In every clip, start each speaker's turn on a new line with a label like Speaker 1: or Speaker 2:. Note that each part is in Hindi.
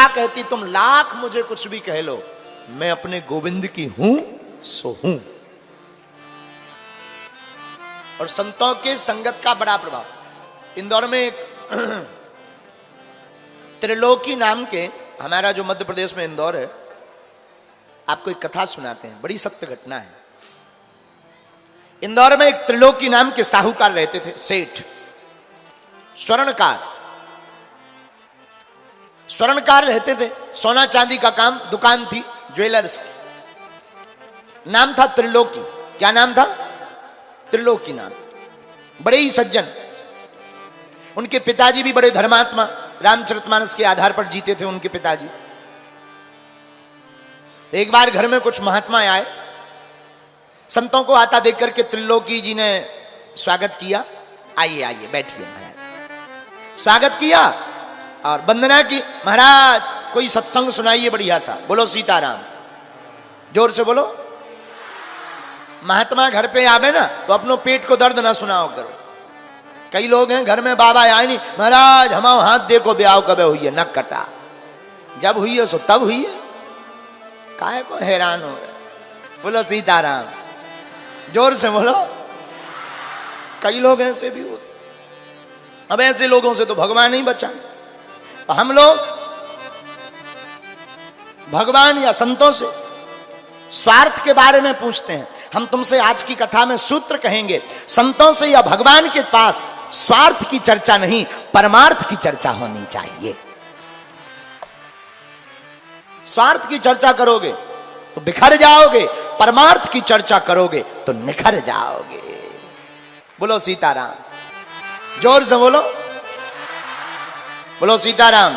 Speaker 1: क्या कहती, तुम लाख मुझे कुछ भी कह लो, मैं अपने गोविंद की हूं सो हूं। और संतों के संगत का बड़ा प्रभाव। इंदौर में एक त्रिलोकी नाम के, हमारा जो मध्य प्रदेश में इंदौर है, आपको एक कथा सुनाते हैं, बड़ी सत्य घटना है। इंदौर में एक त्रिलोकी नाम के साहूकार रहते थे, सेठ, स्वर्णकार रहते थे। सोना चांदी का काम, दुकान थी ज्वेलर्स की। नाम था त्रिलोकी। क्या नाम था? त्रिलोकी नाम। बड़े ही सज्जन। उनके पिताजी भी बड़े धर्मात्मा, रामचरितमानस के आधार पर जीते थे उनके पिताजी। एक बार घर में कुछ महात्मा आए, संतों को आता देख करके त्रिलोकी जी ने स्वागत किया। आइए आइए बैठिए महाराज। स्वागत किया और वंदना की। महाराज कोई सत्संग सुनाइए बढ़िया सा। बोलो सीताराम, जोर से बोलो। महात्मा घर पे आवे ना तो अपनो पेट को दर्द ना सुनाओ करो। कई लोग हैं घर में, बाबा आए नहीं, महाराज हमाओ हाथ देखो ब्याह कब हुई है, नक कटा। जब हुई है सो तब हुई है, काहे को हैरान हो रहे। बोलो सीताराम, जोर से बोलो। कई लोग ऐसे भी होते। अब ऐसे लोगों से तो भगवान ही बचाए। तो हम लोग भगवान या संतों से स्वार्थ के बारे में पूछते हैं। हम तुमसे आज की कथा में सूत्र कहेंगे, संतों से या भगवान के पास स्वार्थ की चर्चा नहीं, परमार्थ की चर्चा होनी चाहिए। स्वार्थ की चर्चा करोगे तो बिखर जाओगे, परमार्थ की चर्चा करोगे तो निखर जाओगे। बोलो सीताराम, जोर से बोलो। बोलो सीताराम।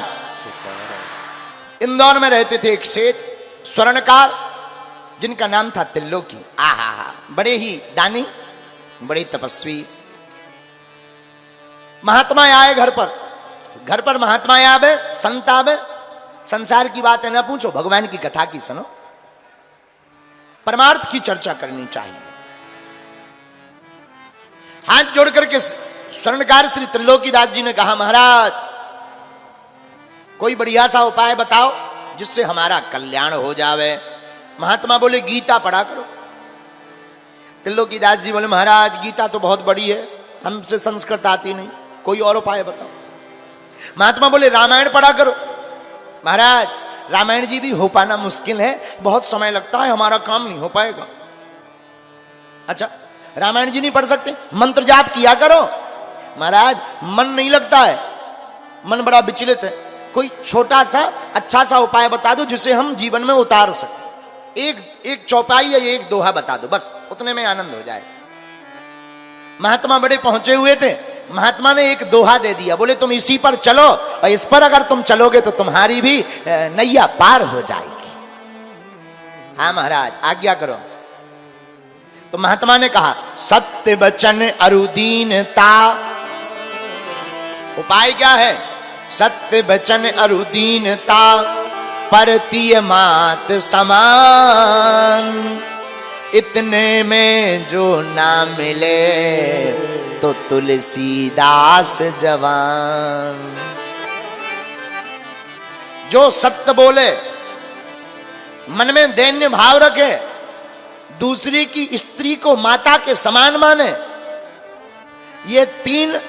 Speaker 1: इंदौर में रहते थे एक सेठ, स्वर्णकार, जिनका नाम था त्रिलोकी। आहा, बड़े ही दानी, बड़े तपस्वी। महात्मा आए घर पर महात्मा आवे, संत आवे। संसार की बातें ना पूछो, भगवान की कथा की सुनो। परमार्थ की चर्चा करनी चाहिए। हाथ जोड़ करके स्वर्णकार श्री त्रिलोकीदास जी ने कहा, महाराज कोई बढ़िया सा उपाय बताओ जिससे हमारा कल्याण हो जावे। महात्मा बोले, गीता पढ़ा करो। त्रिलोकीदास जी बोले, महाराज गीता तो बहुत बड़ी है, हमसे संस्कृत आती नहीं, कोई और उपाय बताओ। महात्मा बोले, रामायण पढ़ा करो। महाराज रामायण जी भी हो पाना मुश्किल है, बहुत समय लगता है, हमारा काम नहीं हो पाएगा। अच्छा, रामायण जी नहीं पढ़ सकते, मंत्र जाप किया करो। महाराज मन नहीं लगता है, मन बड़ा विचलित है, कोई छोटा सा अच्छा सा उपाय बता दो जिसे हम जीवन में उतार सके। एक चौपाई या एक दोहा बता दो, बस उतने में आनंद हो जाए। महात्मा बड़े पहुंचे हुए थे, महात्मा ने एक दोहा दे दिया। बोले, तुम इसी पर चलो और इस पर अगर तुम चलोगे तो तुम्हारी भी नैया पार हो जाएगी। हाँ महाराज आज्ञा करो। तो महात्मा ने कहा, सत्य वचन अरुदीनता। उपाय क्या है? सत्य वचन अरुदीनता, परतीय मात समान। इतने में जो ना मिले तो तुलसीदास जवान। जो सत्य बोले, मन में दैन्य भाव रखे, दूसरी की स्त्री को माता के समान माने, ये तीन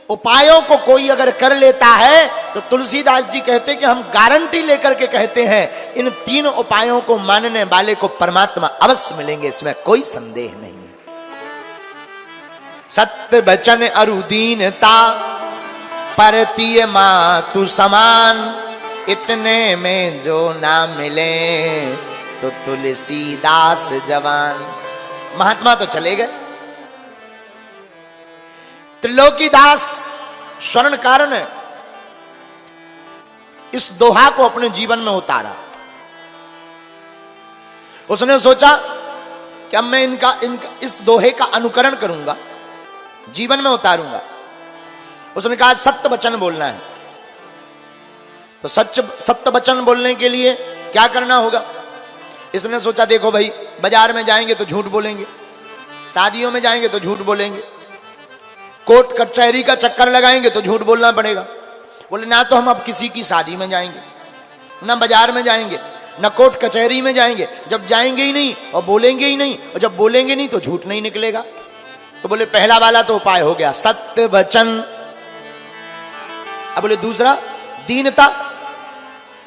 Speaker 1: उपायों को कोई अगर कर लेता है तो तुलसीदास जी कहते कि हम गारंटी लेकर के कहते हैं, इन तीन उपायों को मानने वाले को परमात्मा अवश्य मिलेंगे, इसमें कोई संदेह नहीं है। सत्य वचन अरुदीनता, परतीय मातु समान। इतने में जो ना मिले तो तुलसीदास जवान। महात्मा तो चले गए। त्रिलोकीदास स्वर्णकार ने इस दोहा को अपने जीवन में उतारा। उसने सोचा कि अब मैं इनका इस दोहे का अनुकरण करूंगा, जीवन में उतारूंगा। उसने कहा सत्य वचन बोलना है। तो सत्य वचन बोलने के लिए क्या करना होगा? इसने सोचा, देखो भाई, बाजार में जाएंगे तो झूठ बोलेंगे, शादियों में जाएंगे तो झूठ बोलेंगे, कोर्ट कचहरी का चक्कर लगाएंगे तो झूठ बोलना पड़ेगा। बोले, ना तो हम अब किसी की शादी में जाएंगे, न बाजार में जाएंगे, न कोर्ट कचहरी में जाएंगे। जब जाएंगे ही नहीं और बोलेंगे ही नहीं, और जब बोलेंगे नहीं तो झूठ नहीं निकलेगा। तो बोले पहला वाला तो उपाय हो गया सत्य वचन। अब बोले दूसरा दीनता।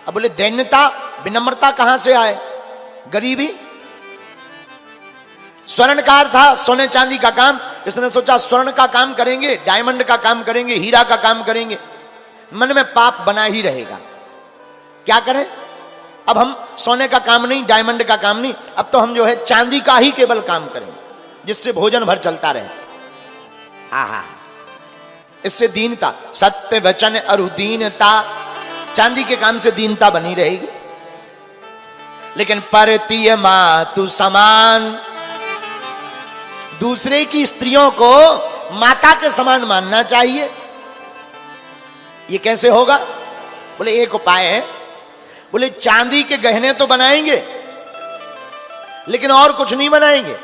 Speaker 1: अब बोले दैन्यता विनम्रता कहां से आए? गरीबी। स्वर्णकार था, सोने चांदी का काम, इसने सोचा स्वर्ण का काम करेंगे, डायमंड का काम करेंगे, हीरा का काम करेंगे। मन में पाप बना ही रहेगा, क्या करें? अब हम सोने का काम नहीं, डायमंड का काम नहीं, अब तो हम जो है चांदी का ही केवल काम करेंगे, जिससे भोजन भर चलता रहे। आहा, इससे दीनता, सत्य वचन और दीनता, चांदी के काम से दीनता बनी रहेगी। लेकिन परतीय मातु समान, दूसरे की स्त्रियों को माता के समान मानना चाहिए। ये कैसे होगा? बोले एक उपाय है। बोले चांदी के गहने तो बनाएंगे, लेकिन और कुछ नहीं बनाएंगे,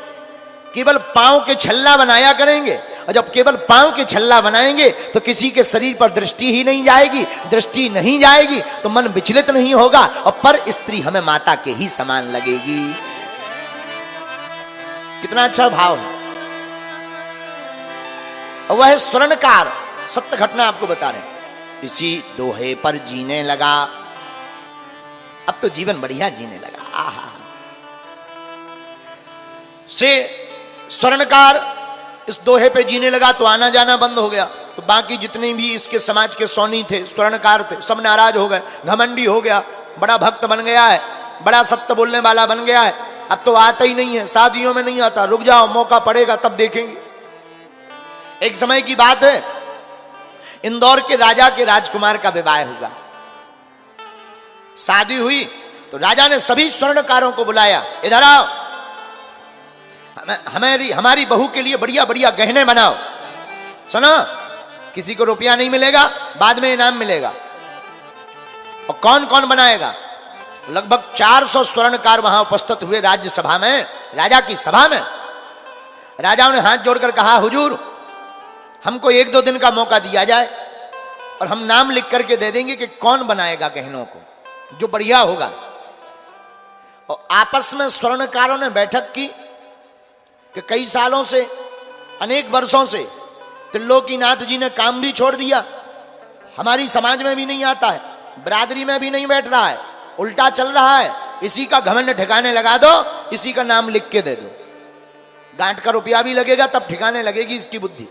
Speaker 1: केवल पांव के छल्ला बनाया करेंगे। और जब केवल पांव के छल्ला बनाएंगे तो किसी के शरीर पर दृष्टि ही नहीं जाएगी, दृष्टि नहीं जाएगी तो मन विचलित नहीं होगा, और पर स्त्री हमें माता के ही समान लगेगी। कितना अच्छा भाव है। और वह स्वर्णकार, सत्य घटना आपको बता रहे हैं। इसी दोहे पर जीने लगा, अब तो जीवन बढ़िया जीने लगा। आहा, से स्वर्णकार इस दोहे पे जीने लगा तो आना जाना बंद हो गया। तो बाकी जितने भी इसके समाज के सोनी थे, स्वर्णकार थे, सब नाराज हो गए, घमंडी हो गया, बड़ा भक्त बन गया है, बड़ा सत्य बोलने वाला बन गया है, अब तो आता ही नहीं है, शादियों में नहीं आता, रुक जाओ मौका पड़ेगा तब देखेंगे। एक समय की बात है, इंदौर के राजा के राजकुमार का विवाह हुआ। शादी हुई तो राजा ने सभी स्वर्णकारों को बुलाया, इधर आओ, हमारी बहू के लिए बढ़िया बढ़िया गहने बनाओ। सुनो, किसी को रुपया नहीं मिलेगा, बाद में इनाम मिलेगा। और कौन कौन बनाएगा? लगभग 400 स्वर्णकार वहां उपस्थित हुए राज्यसभा में, राजा की सभा में। राजाओं ने हाथ जोड़कर कहा, हुजूर हमको 1-2 दिन का मौका दिया जाए और हम नाम लिख करके दे देंगे कि कौन बनाएगा गहनों को, जो बढ़िया होगा। और आपस में स्वर्णकारों ने बैठक की कि कई सालों से, अनेक वर्षों से त्रिलोकीनाथ जी ने काम भी छोड़ दिया, हमारी समाज में भी नहीं आता है, बिरादरी में भी नहीं बैठ रहा है, उल्टा चल रहा है, इसी का घमंड ठिकाने लगा दो, इसी का नाम लिख के दे दो, गांठ का रुपया भी लगेगा तब ठिकाने लगेगी इसकी बुद्धि।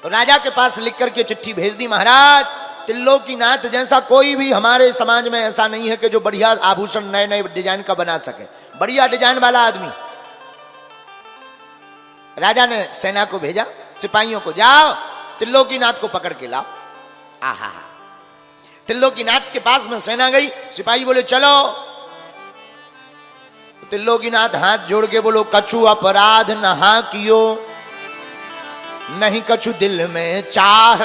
Speaker 1: तो राजा के पास लिख करके चिट्ठी भेज दी, महाराज त्रिलोकीनाथ जैसा कोई भी हमारे समाज में ऐसा नहीं है कि जो बढ़िया आभूषण नए नए डिजाइन का बना सके, बढ़िया डिजाइन वाला आदमी। राजा ने सेना को भेजा, सिपाहियों को, जाओ त्रिलोकीनाथ को पकड़ के लाओ। आहा, त्रिलोकीनाथ के पास में सेना गई, सिपाही बोले चलो। त्रिलोकीनाथ हाथ जोड़ के बोलो, कछु अपराध नहा कियो, नहीं कछु दिल में चाह।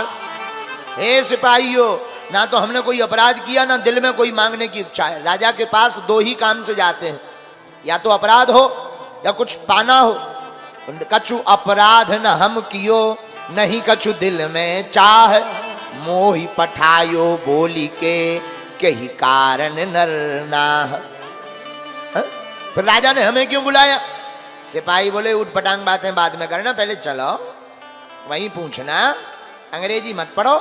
Speaker 1: हे सिपाहियों, ना तो हमने कोई अपराध किया, ना दिल में कोई मांगने की इच्छा है। राजा के पास 2 ही काम से जाते हैं, या तो अपराध हो या कुछ पाना हो। कछु अपराध न हम कियो, नहीं कछु दिल में चाह, मोहि पठायो बोली के कही कारण नर नाह। फिर राजा ने हमें क्यों बुलाया? सिपाही बोले, उठ पटांग बातें बाद में करना, पहले चलो वहीं पूछना, अंग्रेजी मत पढ़ो।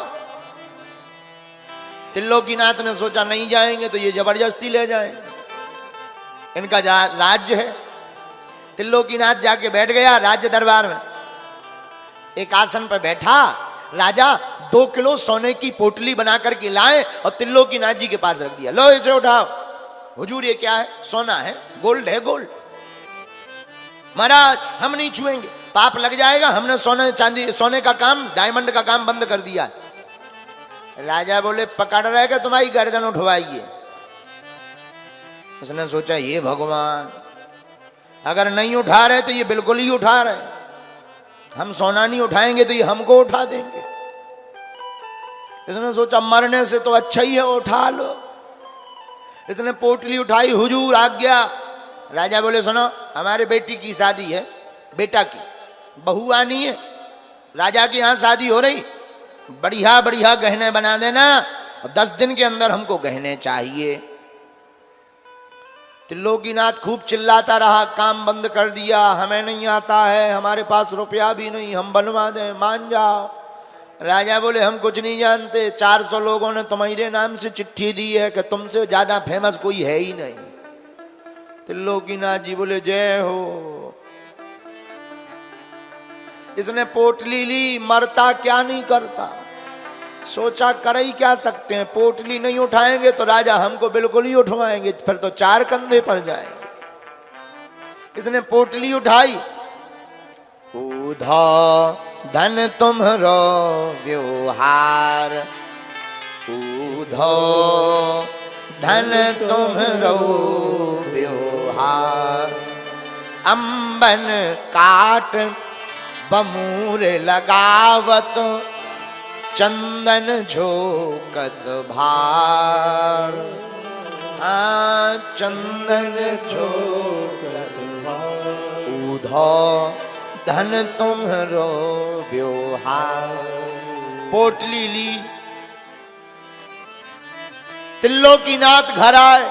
Speaker 1: त्रिलोकीनाथ ने सोचा नहीं जाएंगे तो ये जबरदस्ती ले जाए, इनका राज्य है। त्रिलोकीनाथ जाके बैठ गया राज्य दरबार में, एक आसन पर बैठा। राजा 2 किलो सोने की पोटली बनाकर के लाए और त्रिलोकीनाथ जी के पास रख दिया, लो इसे उठाओ। हुजूर ये क्या है? सोना है, गोल्ड है, गोल्ड। महाराज हम नहीं छुएंगे, पाप लग जाएगा, हमने सोने चांदी, सोने का काम, डायमंड का काम बंद कर दिया। राजा बोले, पकड़ रहे कि तुम्हारी गर्दन उठवाइए। उसने सोचा, ये भगवान, अगर नहीं उठा रहे तो ये बिल्कुल ही उठा रहे, हम सोना नहीं उठाएंगे तो ये हमको उठा देंगे। इसने सोचा, मरने से तो अच्छा ही है, उठा लो। इसने पोटली उठाई, हुजूर आज्ञा। राजा बोले, सुनो, हमारे बेटी की शादी है, बेटा की, बहू आनी है, राजा के यहाँ शादी हो रही, बढ़िया बढ़िया गहने बना देना, और 10 दिन के अंदर हमको गहने चाहिए। त्रिलोकीनाथ खूब चिल्लाता रहा, काम बंद कर दिया, हमें नहीं आता है, हमारे पास रुपया भी नहीं, हम बनवा दें, मान जाओ। राजा बोले हम कुछ नहीं जानते, 400 लोगों ने तुम्हारे नाम से चिट्ठी दी है कि तुमसे ज्यादा फेमस कोई है ही नहीं। त्रिलोकीनाथ जी बोले जय हो। इसने पोटली ली, मरता क्या नहीं करता, सोचा कर ही क्या सकते हैं, पोटली नहीं उठाएंगे तो राजा हमको बिल्कुल ही उठवाएंगे, फिर तो 4 कंधे पड़ जाएंगे। इसने पोटली उठाई, ऊधो धन तुम्हारो व्यवहार, ऊधो धन तुम्हारो व्यवहार, अंबन काट बमूर लगावत, चंदन झोकत भार, चंदन झोकत भार, ऊधो धन तुम्हारो व्यवहार। पोटली ली, त्रिलोकीनाथ घर आए।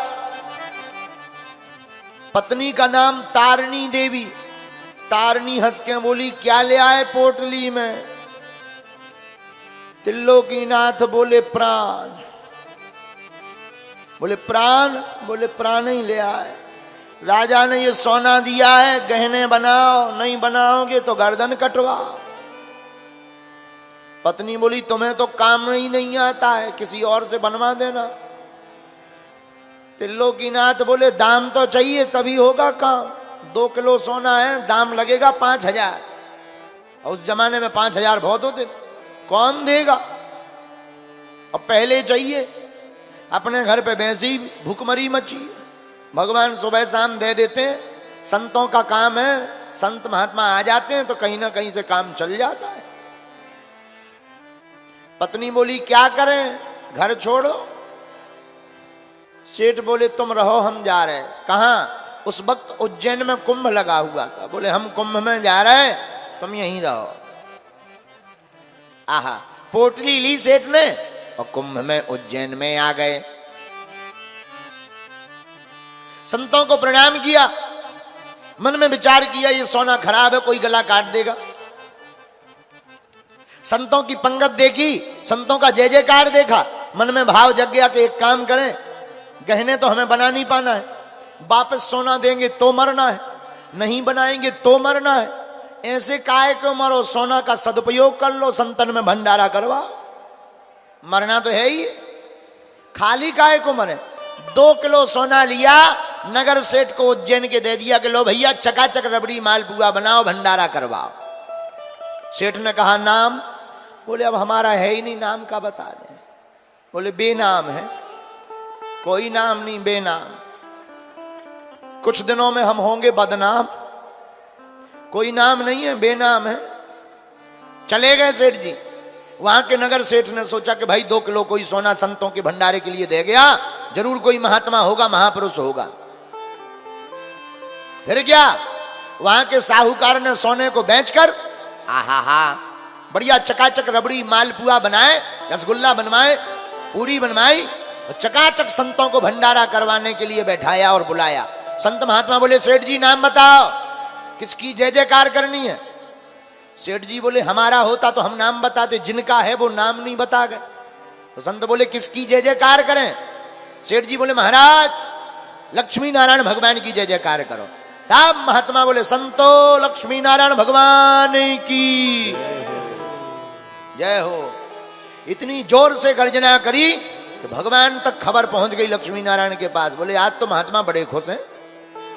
Speaker 1: पत्नी का नाम तारणी देवी। तारणी हंस के बोली क्या ले आए पोटली में? त्रिलोकीनाथ बोले प्राण। बोले प्राण? बोले प्राण ही ले आए। राजा ने ये सोना दिया है, गहने बनाओ, नहीं बनाओगे तो गर्दन कटवाओ। पत्नी बोली तुम्हें तो काम ही नहीं आता है, किसी और से बनवा देना। त्रिलोकीनाथ बोले दाम तो चाहिए तभी होगा काम। 2 किलो सोना है, दाम लगेगा 5000। उस जमाने में 5000 बहुत होते, कौन देगा? अब पहले चाहिए। अपने घर पे वैसी भूखमरी मची, भगवान सुबह शाम दे देते हैं। संतों का काम है, संत महात्मा आ जाते हैं तो कहीं ना कहीं से काम चल जाता है। पत्नी बोली क्या करें, घर छोड़ो। सेठ बोले तुम रहो, हम जा रहे। कहां? उस वक्त उज्जैन में कुंभ लगा हुआ था। बोले हम कुंभ में जा रहे, तुम यहीं रहो। आहा, पोटली ली सेठ ने और कुंभ में उज्जैन में आ गए। संतों को प्रणाम किया, मन में विचार किया ये सोना खराब है, कोई गला काट देगा। संतों की पंगत देखी, संतों का जय जयकार देखा, मन में भाव जग गया कि एक काम करें, गहने तो हमें बना नहीं पाना है, वापस सोना देंगे तो मरना है, नहीं बनाएंगे तो मरना है। ऐसे काहे को मरो, सोना का सदुपयोग कर लो, संतन में भंडारा करवाओ। मरना तो है ही, खाली काहे को मरे। 2 किलो सोना लिया, नगर सेठ को उज्जैन के दे दिया कि लो भैया चकाचक रबड़ी मालपुआ बनाओ, भंडारा करवाओ। सेठ ने कहा नाम? बोले अब हमारा है ही नहीं, नाम का बता दें। बोले बेनाम है। कोई नाम नहीं, बेनाम। कुछ दिनों में हम होंगे बदनाम। कोई नाम नहीं है, बेनाम है। चले गए सेठ जी। वहां के नगर सेठ ने सोचा कि भाई 2 किलो कोई सोना संतों के भंडारे के लिए दे गया, जरूर कोई महात्मा होगा, महापुरुष होगा। फिर क्या, वहां के साहूकार ने सोने को बेचकर आहा बढ़िया चकाचक रबड़ी मालपुआ बनाए, रसगुल्ला बनवाए, पूरी बनवाई और चकाचक संतों को भंडारा करवाने के लिए बैठाया और बुलाया। संत महात्मा बोले सेठ जी नाम बताओ, किसकी जय जयकार करनी है? सेठ जी बोले हमारा होता तो हम नाम बताते, जिनका है वो नाम नहीं बता गए। तो संत बोले किसकी जय जयकार करें? सेठ जी बोले महाराज लक्ष्मी नारायण भगवान की जय जयकार करो। सब महात्मा बोले संतो लक्ष्मी नारायण भगवान की जय हो। इतनी जोर से गर्जना करी कि भगवान तक खबर पहुंच गई लक्ष्मी नारायण के पास। बोले आज तो महात्मा बड़े खुश हैं।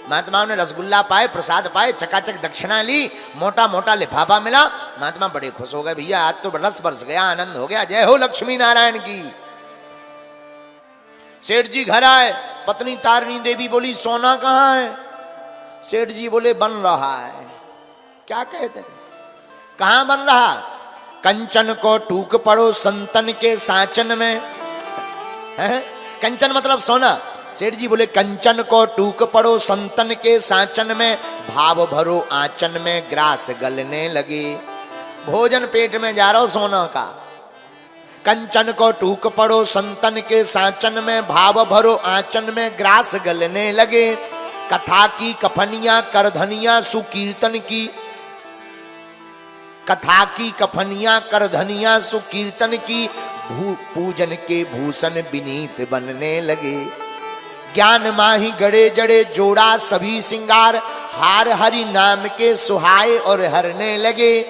Speaker 1: महात्माओं ने रसगुल्ला पाए, प्रसाद पाए, चकाचक दक्षिणा ली, मोटा मोटा लिफाफा मिला। महात्मा बड़े खुश हो गए, भैया आज तो रस बरस गया, आनंद हो गया, जय हो लक्ष्मी नारायण की। सेठ जी घर आए, पत्नी तारणी देवी बोली सोना कहां है? सेठ जी बोले बन रहा है। क्या कहते? कहां बन रहा? कंचन को टूक पड़ो संतन के साचन में। है कंचन मतलब सोना। सेठ जी बोले कंचन को टूक पड़ो संतन के साचन में, भाव भरो आंचन में, ग्रास गलने लगी। भोजन पेट में जा रहा हो सोना का, कंचन को टूक पड़ो संतन के साचन में, भाव भरो आंचन में ग्रास गलने लगे। कथा की कफनियां करधनिया सुकीर्तन की, कथा की कफनियां करधनिया सुकीर्तन की, पूजन के भूषण विनीत बनने लगे। ज्ञान माही गड़े जड़े जोड़ा सभी सिंगार, हार हरि नाम के सुहाए और हरने लगे।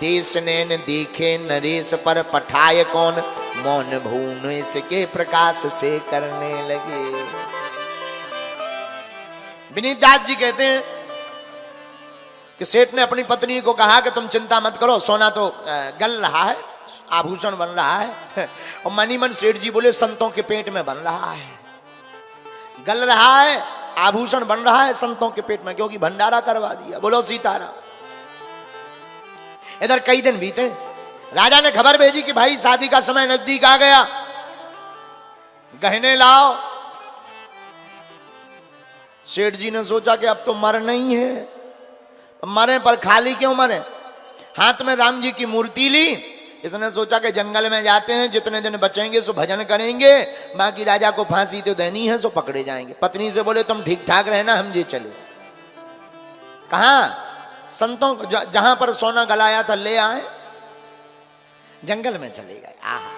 Speaker 1: देश नैन देखे नरेश पर पठाए कौन, मौन भून के प्रकाश से करने लगे। विनीत दास जी कहते हैं कि सेठ ने अपनी पत्नी को कहा कि तुम चिंता मत करो, सोना तो गल रहा है, आभूषण बन रहा है। और मनी मन सेठ जी बोले संतों के पेट में बन रहा है, गल रहा है, आभूषण बन रहा है संतों के पेट में, क्योंकि भंडारा करवा दिया। बोलो सीताराम। इधर कई दिन बीते, राजा ने खबर भेजी कि भाई शादी का समय नजदीक आ गया, गहने लाओ। सेठ जी ने सोचा कि अब तो मरना ही है, मरे पर खाली क्यों मरे। हाथ में राम जी की मूर्ति ली, इसने सोचा कि जंगल में जाते हैं, जितने दिन बचेंगे सो भजन करेंगे, बाकी राजा को फांसी तो देनी है, सो पकड़े जाएंगे। पत्नी से बोले तुम ठीक ठाक रहना, हम जे चले। कहां? संतों जहां पर सोना गलाया था ले आए, जंगल में चले गए। आहा,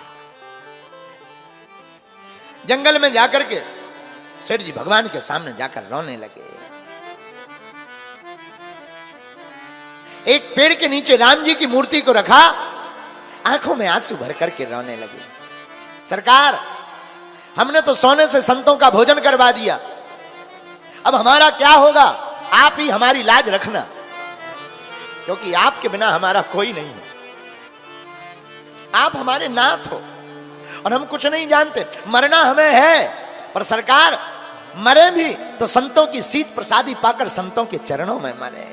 Speaker 1: जंगल में जाकर के सेठ जी भगवान के सामने जाकर रोने लगे। एक पेड़ के नीचे राम जी की मूर्ति को रखा, आंखों में आंसू भर करके रोने लगे। सरकार, हमने तो सोने से संतों का भोजन करवा दिया, अब हमारा क्या होगा? आप ही हमारी लाज रखना, क्योंकि आपके बिना हमारा कोई नहीं है। आप हमारे नाथ हो और हम कुछ नहीं जानते। मरना हमें है, पर सरकार मरे भी तो संतों की शीत प्रसादी पाकर संतों के चरणों में मरे।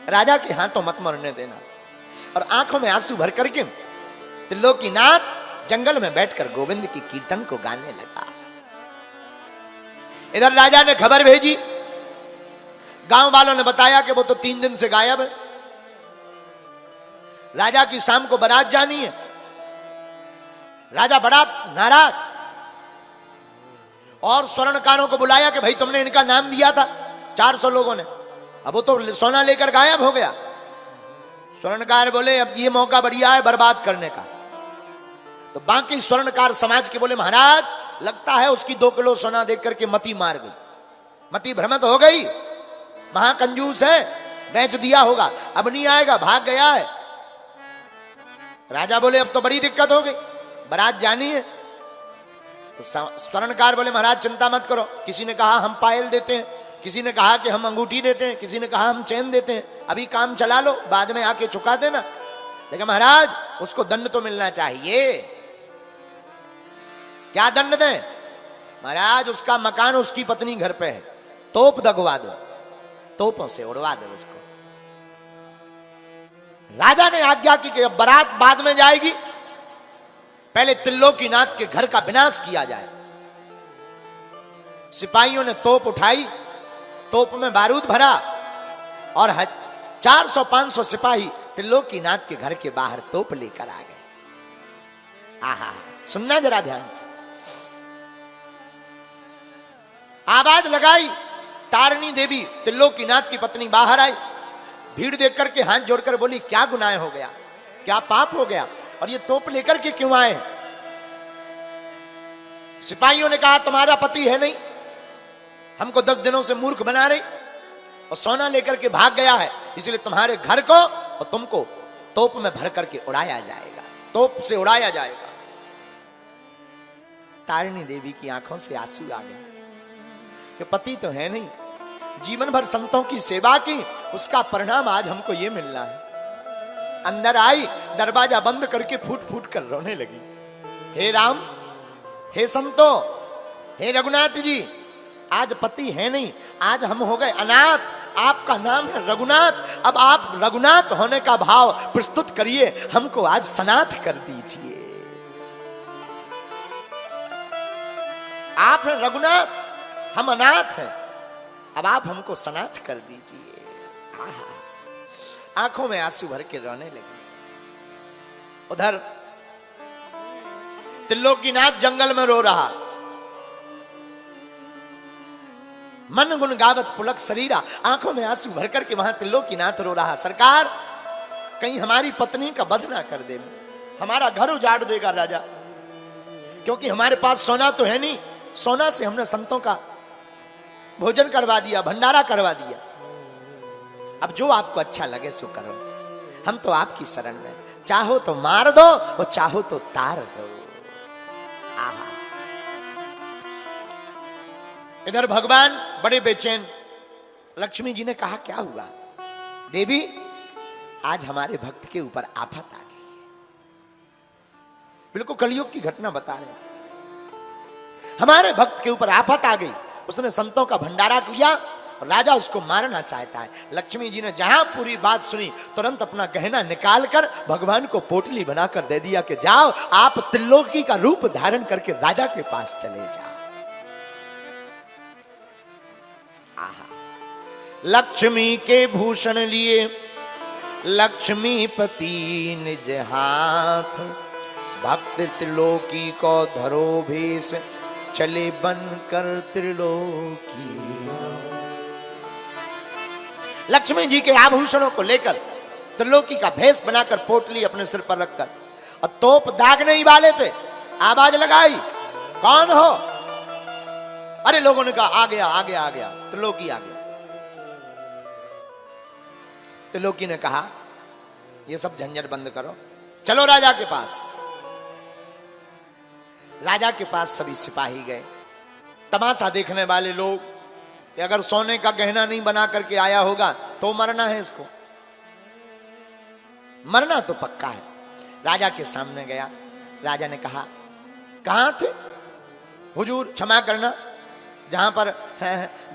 Speaker 1: राजा के हाथों मत मरने देना। और आंखों में आंसू भर करके त्रिलोकीनाथ जंगल में बैठकर गोविंद की कीर्तन को गाने लगा। इधर राजा ने खबर भेजी, गांव वालों ने बताया कि वो तो 3 दिन से गायब है। राजा की शाम को बारात जानी है। राजा बड़ा नाराज, और स्वर्णकारों को बुलाया कि भाई तुमने इनका नाम दिया था 400 लोगों ने, अब वो तो सोना लेकर गायब हो गया। स्वर्णकार बोले अब ये मौका बढ़िया है बर्बाद करने का। तो बाकी स्वर्णकार समाज के बोले महाराज लगता है उसकी 2 किलो सोना देख करके मती मार गई, मती भ्रमित हो गई, महाकंजूस है, बेच दिया होगा, अब नहीं आएगा, भाग गया है। राजा बोले अब तो बड़ी दिक्कत हो गई, बारात जानी है। तो स्वर्णकार बोले महाराज चिंता मत करो, किसी ने कहा हम पायल देते हैं, किसी ने कहा कि हम अंगूठी देते हैं, किसी ने कहा हम चैन देते हैं, अभी काम चला लो, बाद में आके चुका देना। लेकिन महाराज उसको दंड तो मिलना चाहिए। क्या दंड दें? महाराज उसका मकान उसकी पत्नी घर पे है, तोप दगवा दो, तोपों से उड़वा दो उसको। राजा ने आज्ञा की कि अब बारात बाद में जाएगी, पहले त्रिलोकीनाथ के घर का विनाश किया जाए। सिपाहियों ने तोप उठाई, तोप में बारूद भरा और 400-500 सिपाही त्रिलोकीनाथ के घर के बाहर तोप लेकर आ गए। आहा, सुनना जरा ध्यान से। आवाज लगाई, तारिणी देवी त्रिलोकीनाथ की पत्नी बाहर आई, भीड़ देख करके हाथ जोड़कर बोली क्या गुनाह हो गया, क्या पाप हो गया, और ये तोप लेकर के क्यों आए? सिपाहियों ने कहा तुम्हारा पति है नहीं, हमको 10 दिनों से मूर्ख बना रही और सोना लेकर के भाग गया है, इसलिए तुम्हारे घर को और तुमको तोप में भर करके उड़ाया जाएगा, तोप से उड़ाया जाएगा। तारिणी देवी की आंखों से आंसू आ गए कि पति तो है नहीं, जीवन भर संतों की सेवा की, उसका परिणाम आज हमको ये मिलना है। अंदर आई, दरवाजा बंद करके फूट फूट कर रोने लगी। हे राम, हे संतों, हे रघुनाथ जी, आज पति है नहीं, आज हम हो गए अनाथ, आपका नाम है रघुनाथ, अब आप रघुनाथ होने का भाव प्रस्तुत करिए, हमको आज सनाथ कर दीजिए। आप हैं रघुनाथ, हम अनाथ हैं, अब आप हमको सनाथ कर दीजिए। आंखों में आंसू भर के रोने लगे। उधर त्रिलोकीनाथ जंगल में रो रहा। मन गुण गावत पुलक शरीरा, आंखों में आंसू भर करके वहां त्रिलोकीनाथ रो रहा। सरकार, कहीं हमारी पत्नी का वध ना कर दे, हमारा घर उजाड़ देगा राजा, क्योंकि हमारे पास सोना तो है नहीं। सोना से हमने संतों का भोजन करवा दिया, भंडारा करवा दिया। अब जो आपको अच्छा लगे सो करो, हम तो आपकी शरण में, चाहो तो मार दो और चाहो तो तार दो। आहा। इधर भगवान बड़े बेचैन। लक्ष्मी जी ने कहा, क्या हुआ देवी? आज हमारे भक्त के ऊपर आफत आ गई है। बिल्कुल कलयुग की घटना बता रहे हैं। हमारे भक्त के ऊपर आफत आ गई, उसने संतों का भंडारा किया, राजा उसको मारना चाहता है। लक्ष्मी जी ने जहां पूरी बात सुनी, तुरंत अपना गहना निकालकर भगवान को पोटली बनाकर दे दिया कि जाओ, आप त्रिलोकी का रूप धारण करके राजा के पास चले जाओ। आहा। लक्ष्मी के भूषण लिए लक्ष्मीपति निज हाथ, भक्त त्रिलोकी को धरो भेष, चले बन कर त्रिलोकी। लक्ष्मी जी के आभूषणों को लेकर त्रिलोकी का भेष बनाकर पोटली अपने सिर पर रखकर, और तोप दागने ही वाले थे, आवाज लगाई, कौन हो? अरे लोगों ने कहा, आ गया आ गया आ गया, त्रिलोकी आ गया। त्रिलोकी ने कहा, ये सब झंझट बंद करो, चलो राजा के पास। राजा के पास सभी सिपाही गए। तमाशा देखने वाले लोग कि अगर सोने का गहना नहीं बना करके आया होगा तो मरना है, इसको मरना तो पक्का है। राजा के सामने गया। राजा ने कहा, कहां थे हुजूर? क्षमा करना, जहां पर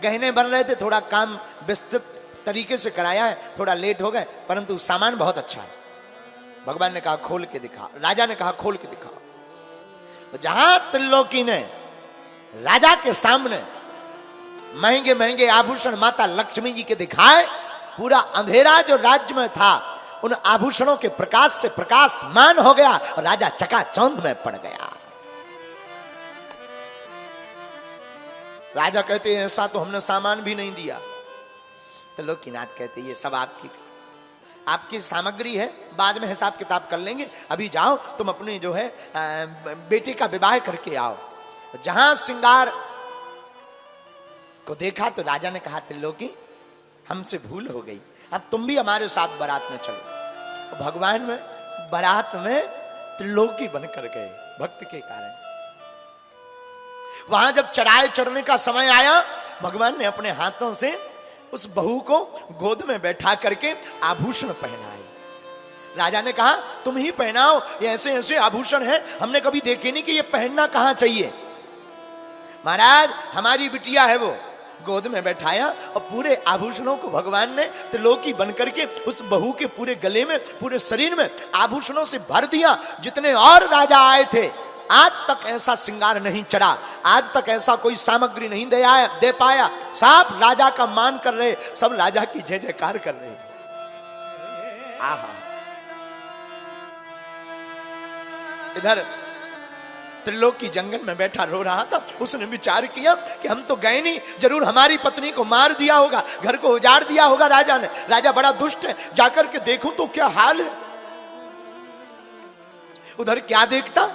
Speaker 1: गहने बन रहे थे थोड़ा काम विस्तृत तरीके से कराया है, थोड़ा लेट हो गए, परंतु सामान बहुत अच्छा है। भगवान ने कहा, खोल के दिखा। राजा ने कहा, खोल के दिखाओ। जहां त्रिलोकी ने राजा के सामने महंगे महंगे आभूषण माता लक्ष्मी जी के दिखाए, पूरा अंधेरा जो राज्य में था उन आभूषणों के प्रकाश से प्रकाशमान हो गया और राजा चकाचौंध में पड़ गया। राजा कहते हैं, ऐसा तो हमने सामान भी नहीं दिया। त्रिलोकीनाथ कहते, ये सब आपकी सामग्री है, बाद में हिसाब किताब कर लेंगे, अभी जाओ तुम अपने जो है बेटे का विवाह करके आओ। जहां श्रृंगार को देखा तो राजा ने कहा, त्रिलोकी हमसे भूल हो गई, अब तुम भी हमारे साथ बारात में चलो। भगवान में बारात में त्रिलोकी बनकर गए भक्त के कारण। वहां जब चढ़ाई चढ़ने का समय आया, भगवान ने अपने हाथों से उस बहू को गोद में बैठा करके आभूषण पहनाए। राजा ने कहा, तुम ही पहनाओ, ये ऐसे ऐसे आभूषण हैं, हमने कभी देखे नहीं कि ये पहनना कहां चाहिए। महाराज, हमारी बिटिया है वो, गोद में बैठाया और पूरे आभूषणों को भगवान ने त्रिलोकी बनकर के उस बहू के पूरे गले में, पूरे शरीर में आभूषणों से भर दिया। जितने और राजा आए थे, आज तक ऐसा श्रृंगार नहीं चढ़ा, आज तक ऐसा कोई सामग्री नहीं दे पाया। सब राजा का मान कर रहे, सब राजा की जय जयकार कर रहे। आहा। इधर त्रिलोकी जंगल में बैठा रो रहा था। उसने विचार किया कि हम तो गए नहीं, जरूर हमारी पत्नी को मार दिया होगा, घर को उजाड़ दिया होगा राजा ने। राजा बड़ा दुष्ट है, जाकर के देखूं तो क्या हाल है। उधर क्या देखता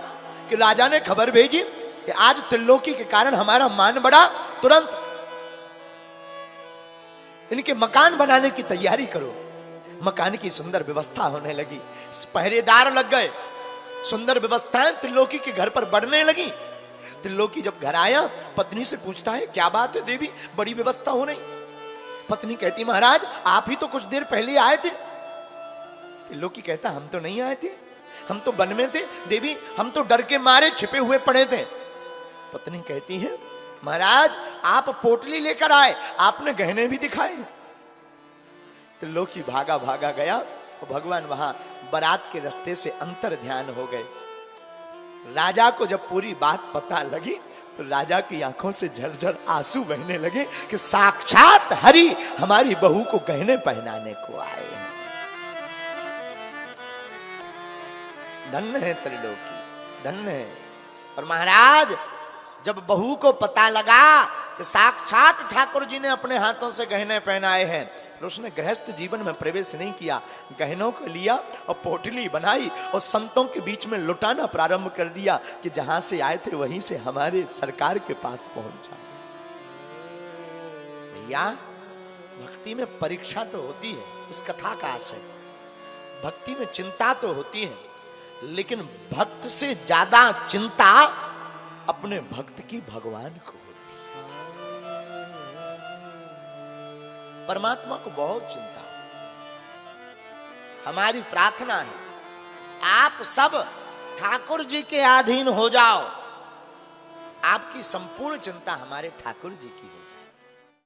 Speaker 1: कि राजा ने खबर भेजी कि आज त्रिलोकी के कारण हमारा मान बढ़ा, तुरंत इनके मकान बनाने की तैयारी करो। मकान की सुंदर व्यवस्था होने लगी, पहरेदार लग गए, सुंदर व्यवस्थाएं त्रिलोकी के घर पर बढ़ने लगी। त्रिलोकी जब घर आया, पत्नी से पूछता है, क्या बात है देवी, बड़ी व्यवस्था हो रही। पत्नी कहती, महाराज आप ही तो कुछ देर पहले आए थे। त्रिलोकी कहता, हम तो नहीं आए थे, हम तो वन में थे देवी, हम तो डर के मारे छिपे हुए पड़े थे। पत्नी कहती है, महाराज आप पोटली लेकर आए, आपने गहने भी दिखाए। त्रिलोकी भागा भागा गया, भगवान वहां बारात के रास्ते से अंतर ध्यान हो गए। राजा को जब पूरी बात पता लगी तो राजा की आंखों से झरझर आंसू बहने लगे कि साक्षात हरि हमारी बहू को गहने पहनाने को आए हैं। धन्य है त्रिलोकी, धन्य है। और महाराज जब बहू को पता लगा कि साक्षात ठाकुर जी ने अपने हाथों से गहने पहनाए हैं, तो उसने गृहस्थ जीवन में प्रवेश नहीं किया, गहनों को लिया और पोटली बनाई और संतों के बीच में लुटाना प्रारंभ कर दिया कि जहां से आए थे वहीं से हमारे सरकार के पास पहुंचा। भैया भक्ति में परीक्षा तो होती है, इस कथा का आशय, भक्ति में चिंता तो होती है, लेकिन भक्त से ज्यादा चिंता अपने भक्त की भगवान को होती है। परमात्मा को बहुत चिंता होती है। हमारी प्रार्थना है आप सब ठाकुर जी के अधीन हो जाओ, आपकी संपूर्ण चिंता हमारे ठाकुर जी की हो जाए।